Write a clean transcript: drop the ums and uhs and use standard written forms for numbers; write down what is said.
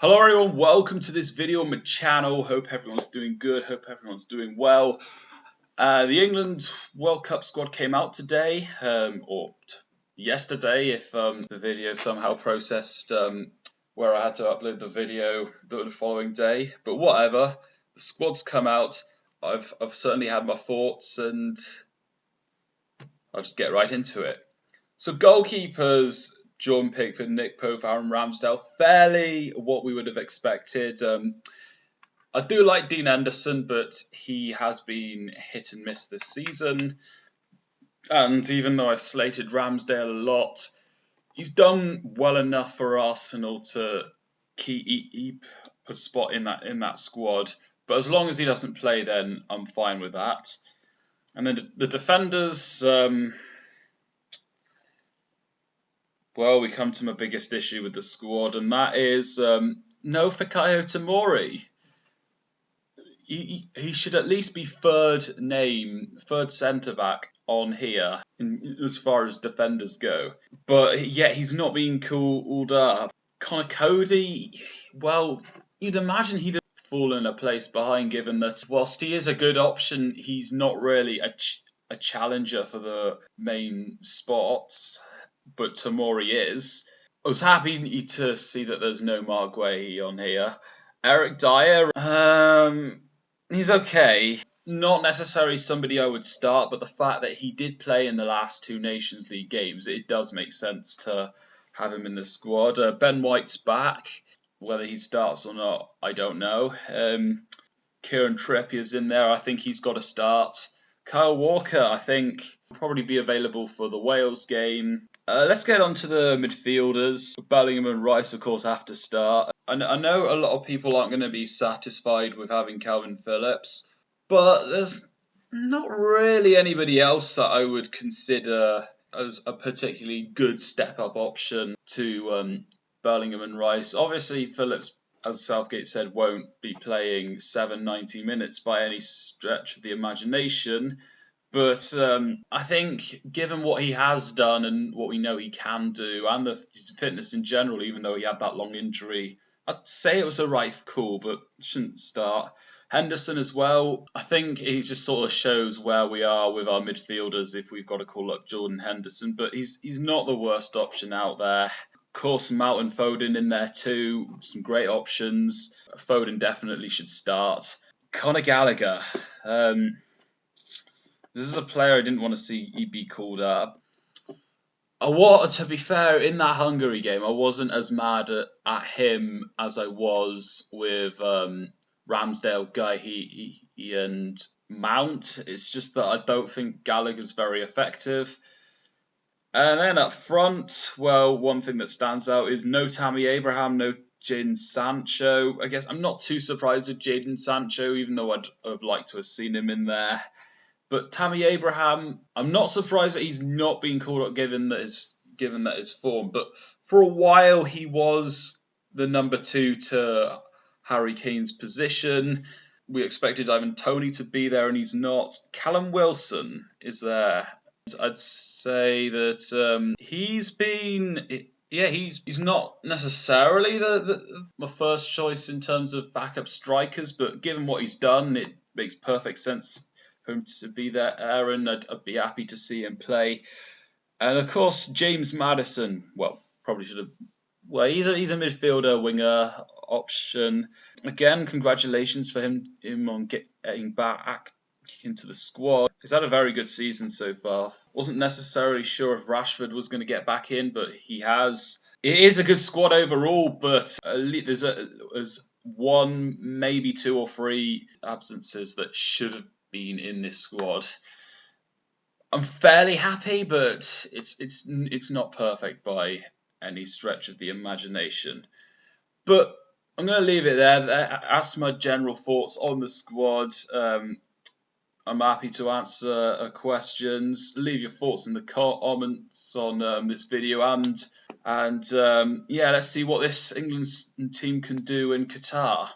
Hello everyone, welcome to this video on my channel. Hope everyone's doing good, hope everyone's doing well. The England World Cup squad came out today, or yesterday if the video somehow processed where I had to upload the video the following day. But whatever, the squad's come out. I've certainly had my thoughts and I'll just get right into it. So goalkeepers, Jordan Pickford, Nick Pope, Aaron Ramsdale, fairly what we would have expected. I do like Dean Henderson, but he has been hit and miss this season. And even though I've slated Ramsdale a lot, he's done well enough for Arsenal to keep a spot in that squad. But as long as he doesn't play, then I'm fine with that. And then the defenders. Well, we come to my biggest issue with the squad, and that is no Fikayo Tomori. He should at least be third centre-back on here as far as defenders go. But yet he's not being called up. Connor Cody, well, you'd imagine he'd have fallen a place behind, given that whilst he is a good option, he's not really a challenger for the main spots. But Tomori is. I was happy to see that there's no Mark Guehi on here. Eric Dyer, he's okay. Not necessarily somebody I would start, but the fact that he did play in the last two Nations League games, it does make sense to have him in the squad. Ben White's back. Whether he starts or not, I don't know. Kieran Trippier's in there. I think he's got to start. Kyle Walker, I think, will probably be available for the Wales game. Let's get on to the midfielders. Bellingham and Rice, of course, have to start. I know a lot of people aren't going to be satisfied with having Calvin Phillips, but there's not really anybody else that I would consider as a particularly good step-up option to Bellingham and Rice. Obviously, Phillips, as Southgate said, won't be playing 90 minutes by any stretch of the imagination. But I think, given what he has done and what we know he can do, and his fitness in general, even though he had that long injury, I'd say it was a right call, but shouldn't start. Henderson as well, I think he just sort of shows where we are with our midfielders if we've got to call up Jordan Henderson, but he's not the worst option out there. Of course, Mount and Foden in there too, some great options. Foden definitely should start. Conor Gallagher. This is a player I didn't want to see be called up. To be fair, in that Hungary game, I wasn't as mad at him as I was with Ramsdale, Guehi, and Mount. It's just that I don't think Gallagher's very effective. And then up front, well, one thing that stands out is no Tammy Abraham, no Jadon Sancho. I guess I'm not too surprised with Jadon Sancho, even though I'd have liked to have seen him in there. But Tammy Abraham, I'm not surprised that he's not being called up given that his form. But for a while, he was the number 2 to Harry Kane's position. We expected Ivan Toney to be there, and he's not. Callum Wilson is there. I'd say that he's not necessarily my first choice in terms of backup strikers, but given what he's done, it makes perfect sense for him to be there. Aaron, I'd be happy to see him play. And of course, James Maddison. Well, probably should have. Well, he's a midfielder, winger option. Again, congratulations for him on getting back into the squad. He's had a very good season so far. Wasn't necessarily sure if Rashford was going to get back in, but he has. It is a good squad overall, but there's one, maybe 2 or 3 absences that should have been in this squad. I'm fairly happy, but it's not perfect by any stretch of the imagination. But I'm going to leave it there. That's my general thoughts on the squad. I'm happy to answer questions. Leave your thoughts in the comments on this video, and yeah, let's see what this England team can do in Qatar.